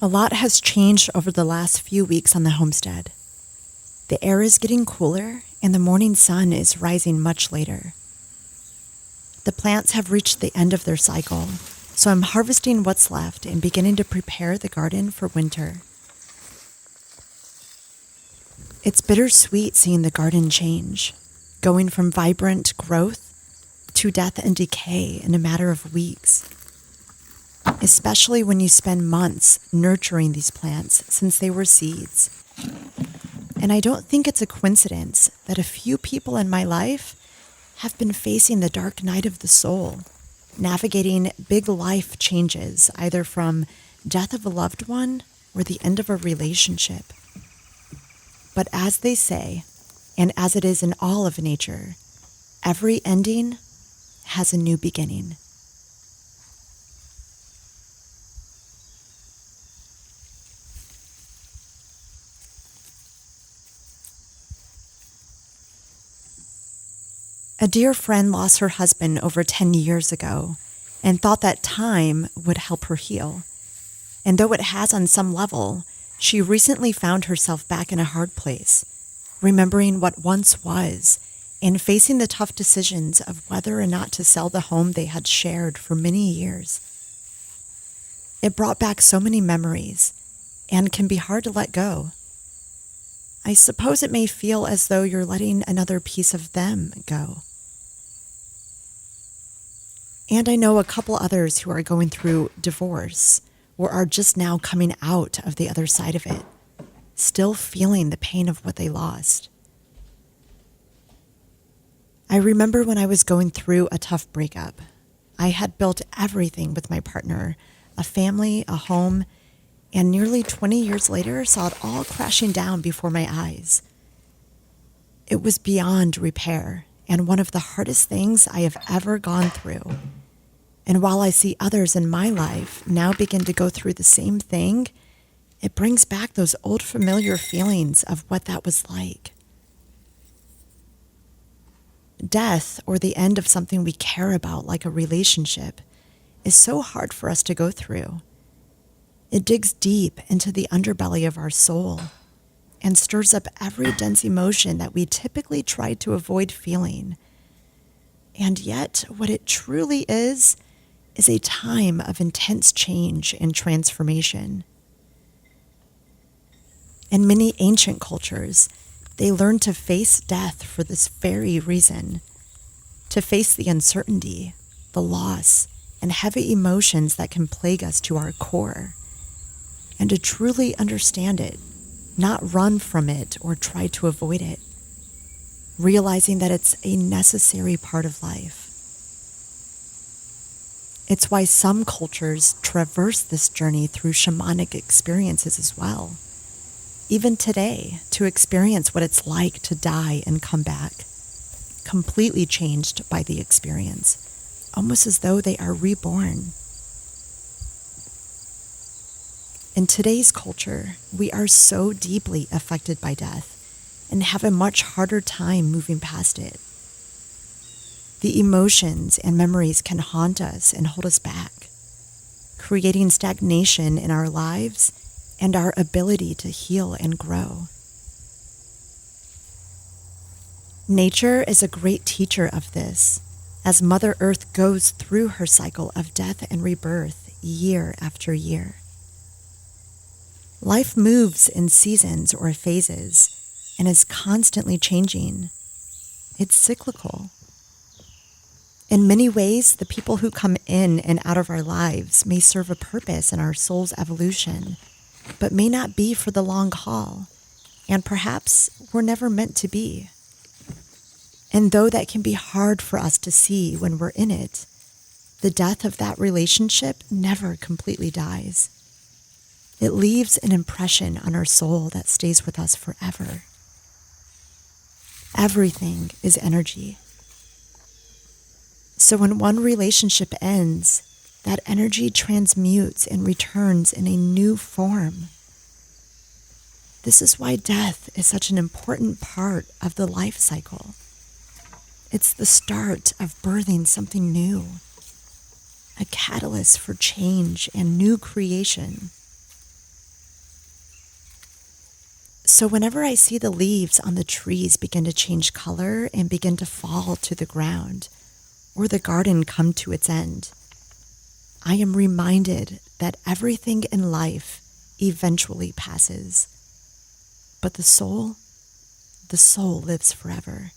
A lot has changed over the last few weeks on the homestead. The air is getting cooler and the morning sun is rising much later. The plants have reached the end of their cycle, so I'm harvesting what's left and beginning to prepare the garden for winter. It's bittersweet seeing the garden change, going from vibrant growth to death and decay in a matter of weeks. Especially when you spend months nurturing these plants since they were seeds. And I don't think it's a coincidence that a few people in my life have been facing the dark night of the soul, navigating big life changes, either from death of a loved one or the end of a relationship. But as they say, and as it is in all of nature, every ending has a new beginning. A dear friend lost her husband over 10 years ago and thought that time would help her heal. And though it has on some level, she recently found herself back in a hard place, remembering what once was and facing the tough decisions of whether or not to sell the home they had shared for many years. It brought back so many memories and can be hard to let go. I suppose it may feel as though you're letting another piece of them go. And I know a couple others who are going through divorce or are just now coming out of the other side of it, still feeling the pain of what they lost. I remember when I was going through a tough breakup. I had built everything with my partner, a family, a home, and nearly 20 years later saw it all crashing down before my eyes. It was beyond repair and one of the hardest things I have ever gone through. And while I see others in my life now begin to go through the same thing, it brings back those old familiar feelings of what that was like. Death, or the end of something we care about, like a relationship, is so hard for us to go through. It digs deep into the underbelly of our soul and stirs up every dense emotion that we typically try to avoid feeling. And yet, what it truly is a time of intense change and transformation. In many ancient cultures, they learned to face death for this very reason, to face the uncertainty, the loss, and heavy emotions that can plague us to our core, and to truly understand it, not run from it or try to avoid it, realizing that it's a necessary part of life. It's why some cultures traverse this journey through shamanic experiences as well, even today, to experience what it's like to die and come back, completely changed by the experience, almost as though they are reborn. In today's culture, we are so deeply affected by death and have a much harder time moving past it. The emotions and memories can haunt us and hold us back, creating stagnation in our lives and our ability to heal and grow. Nature is a great teacher of this, as Mother Earth goes through her cycle of death and rebirth year after year. Life moves in seasons or phases and is constantly changing. It's cyclical. In many ways, the people who come in and out of our lives may serve a purpose in our soul's evolution, but may not be for the long haul, and perhaps were never meant to be. And though that can be hard for us to see when we're in it, the death of that relationship never completely dies. It leaves an impression on our soul that stays with us forever. Everything is energy. So when one relationship ends, that energy transmutes and returns in a new form. This is why death is such an important part of the life cycle. It's the start of birthing something new, a catalyst for change and new creation. So whenever I see the leaves on the trees begin to change color and begin to fall to the ground, or the garden come to its end, I am reminded that everything in life eventually passes, but the soul lives forever.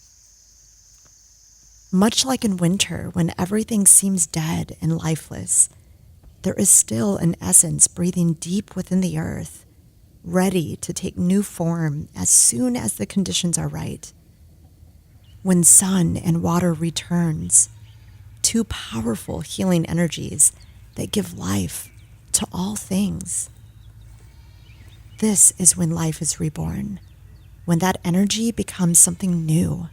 Much like in winter, when everything seems dead and lifeless, there is still an essence breathing deep within the earth, ready to take new form as soon as the conditions are right. When sun and water returns, two powerful healing energies that give life to all things. This is when life is reborn, when that energy becomes something new.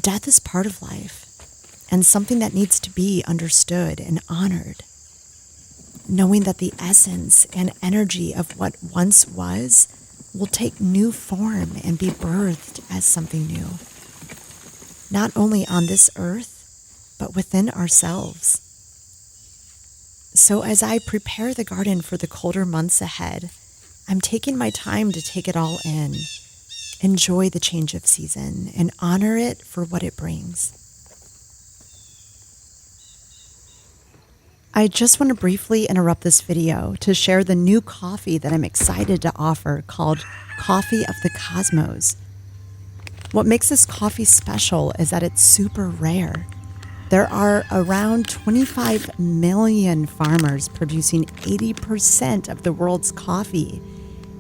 Death is part of life and something that needs to be understood and honored. Knowing that the essence and energy of what once was will take new form and be birthed as something new. Not only on this earth, but within ourselves. So as I prepare the garden for the colder months ahead, I'm taking my time to take it all in, enjoy the change of season, and honor it for what it brings. I just want to briefly interrupt this video to share the new coffee that I'm excited to offer called Coffee of the Cosmos. What makes this coffee special is that it's super rare. There are around 25 million farmers producing 80% of the world's coffee,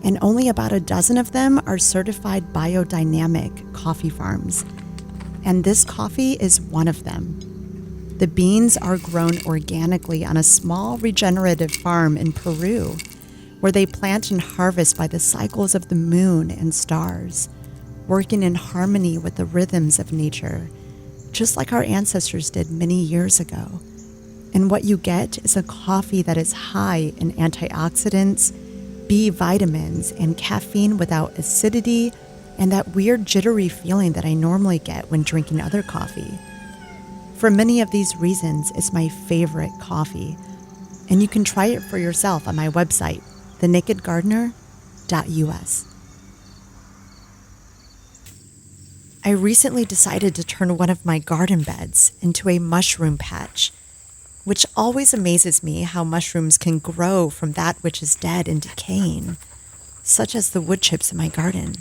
and only about a dozen of them are certified biodynamic coffee farms. And this coffee is one of them. The beans are grown organically on a small regenerative farm in Peru, where they plant and harvest by the cycles of the moon and stars, working in harmony with the rhythms of nature, just like our ancestors did many years ago. And what you get is a coffee that is high in antioxidants, B vitamins, and caffeine without acidity and that weird jittery feeling that I normally get when drinking other coffee. For many of these reasons, it's my favorite coffee, and you can try it for yourself on my website, thenakedgardener.us. I recently decided to turn one of my garden beds into a mushroom patch, which always amazes me how mushrooms can grow from that which is dead and decaying, such as the wood chips in my garden.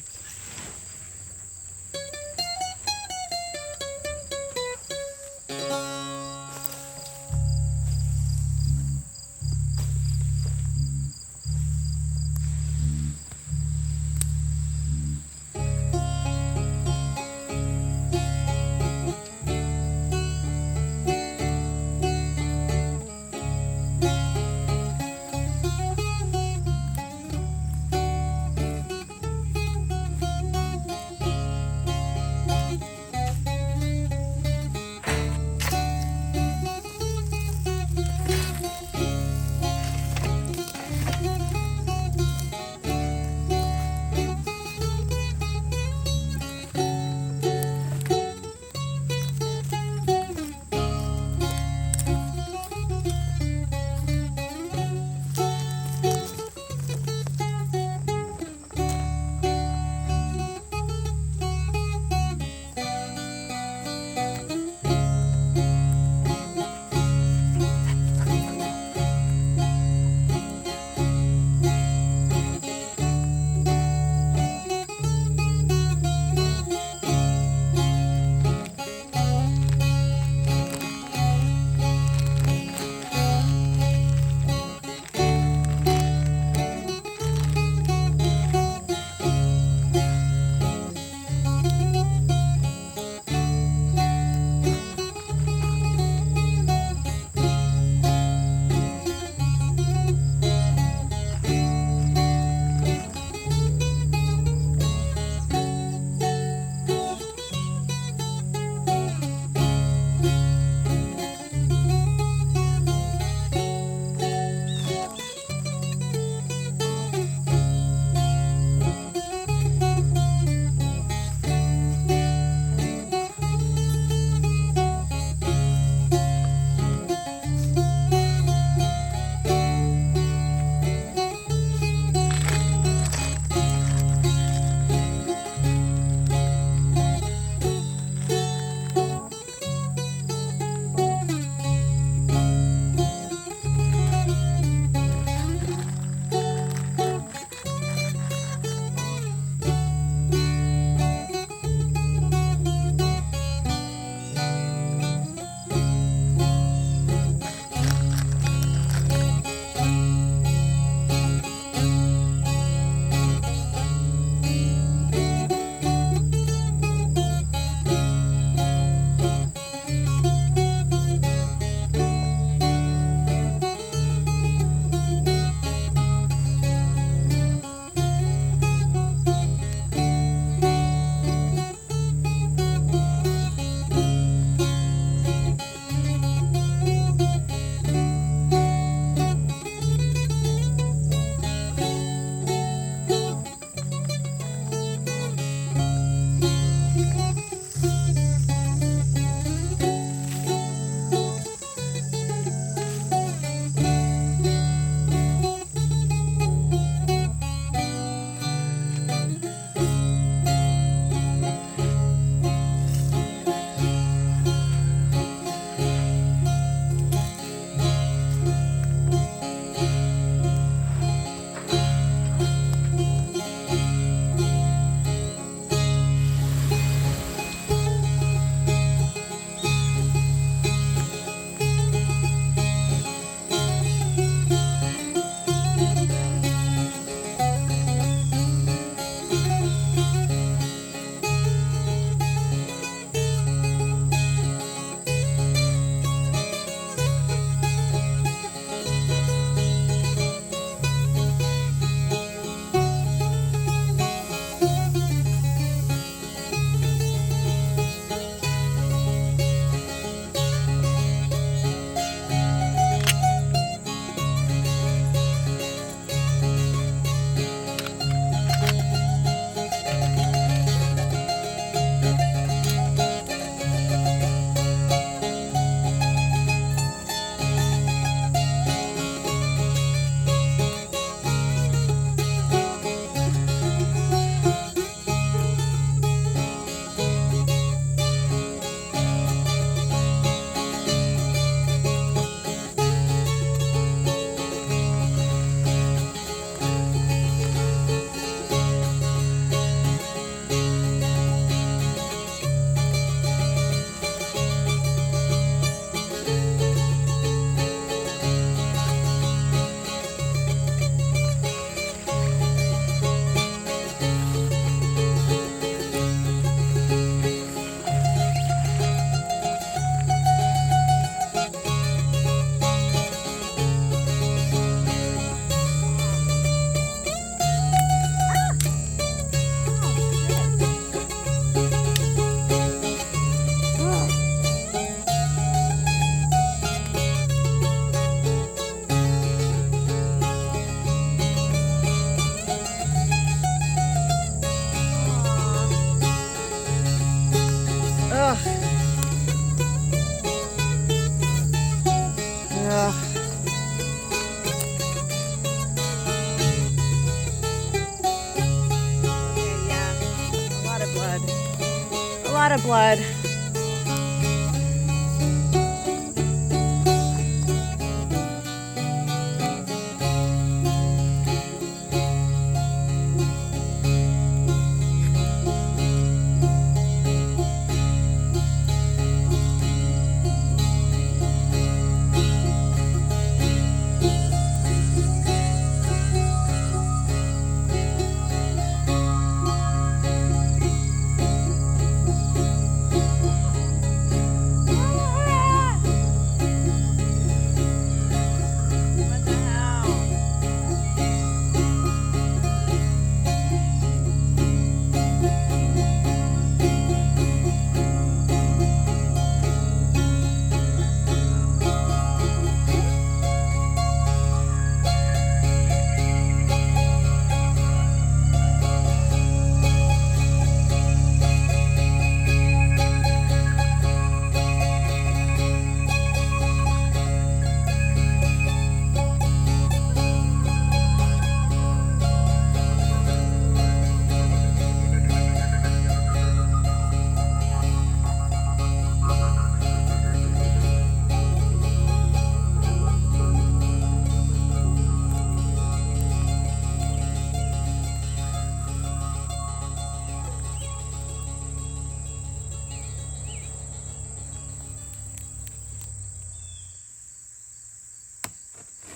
lot of blood.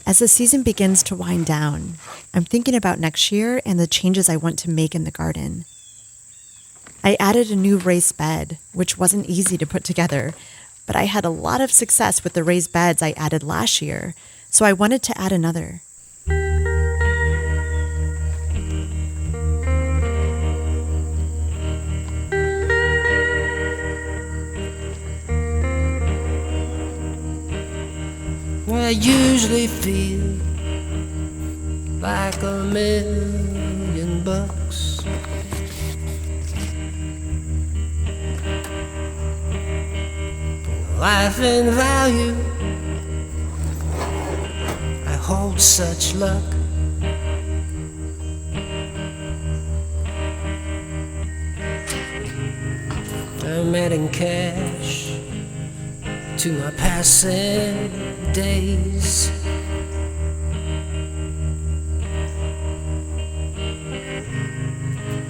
As the season begins to wind down, I'm thinking about next year and the changes I want to make in the garden. I added a new raised bed, which wasn't easy to put together, but I had a lot of success with the raised beds I added last year, so I wanted to add another. I usually feel like $1,000,000. Life and value, I hold such luck. I'm adding cash to my passing days.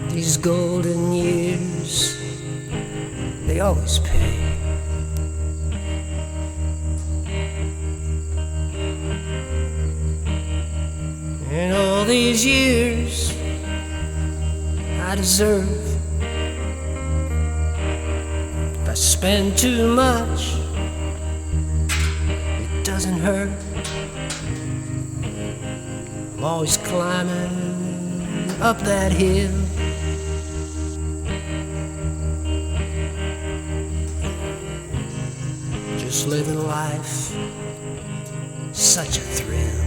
These golden years, they always pay. And all these years I deserve. If I spend too much, it doesn't hurt. I'm always climbing up that hill. Just living life, such a thrill.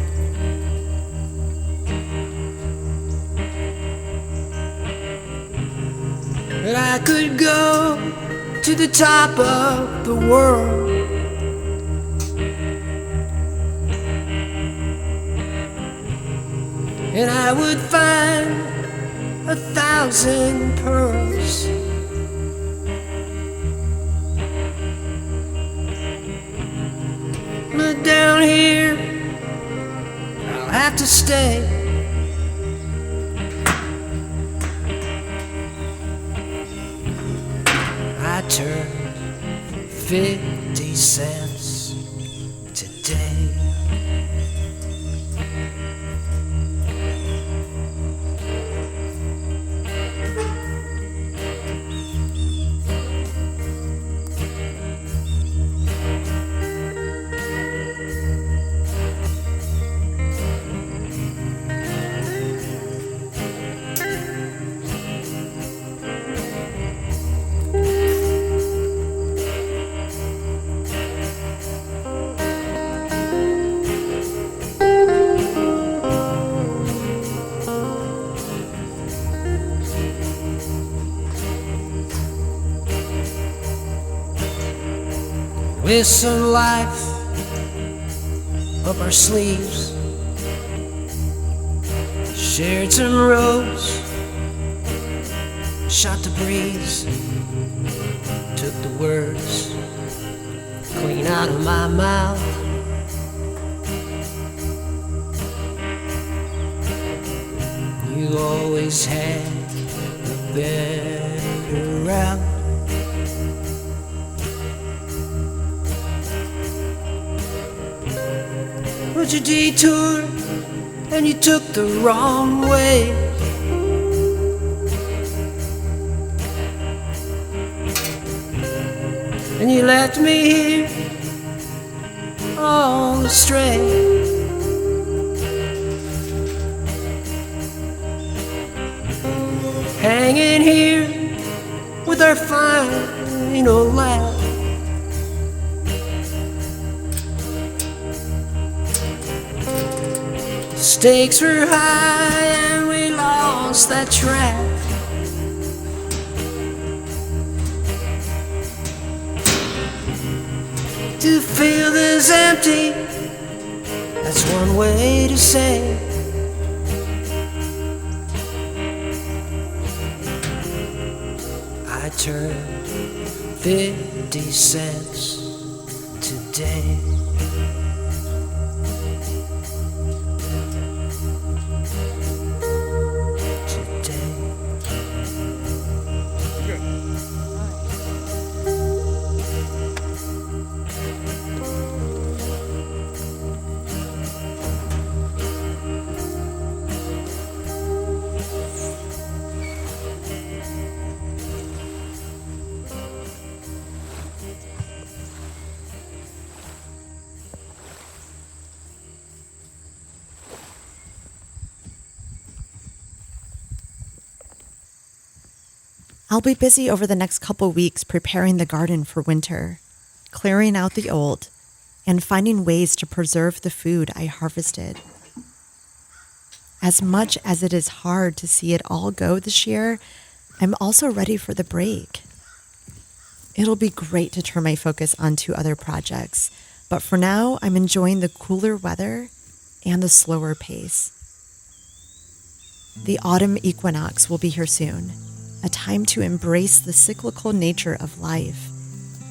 And I could go to the top of the world, and I would find 1,000 pearls. But down here, I'll have to stay. I turned 50 cents today. With some life up our sleeves, shared some roads, shot the breeze. took the words clean out of my mouth. You always had the better route. But you detoured and you took the wrong way. And you left me here all astray. Hanging here with our final laugh. Stakes were high and we lost that track. To feel this empty, that's one way to say. I turned 50 cents today. I'll be busy over the next couple weeks preparing the garden for winter, clearing out the old, and finding ways to preserve the food I harvested. As much as it is hard to see it all go this year, I'm also ready for the break. It'll be great to turn my focus onto other projects, but for now, I'm enjoying the cooler weather and the slower pace. The autumn equinox will be here soon, a time to embrace the cyclical nature of life,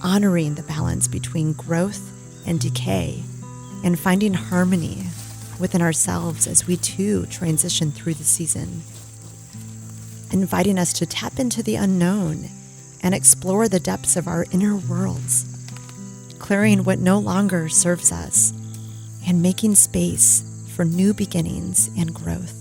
honoring the balance between growth and decay, and finding harmony within ourselves as we too transition through the season, inviting us to tap into the unknown and explore the depths of our inner worlds, clearing what no longer serves us, and making space for new beginnings and growth.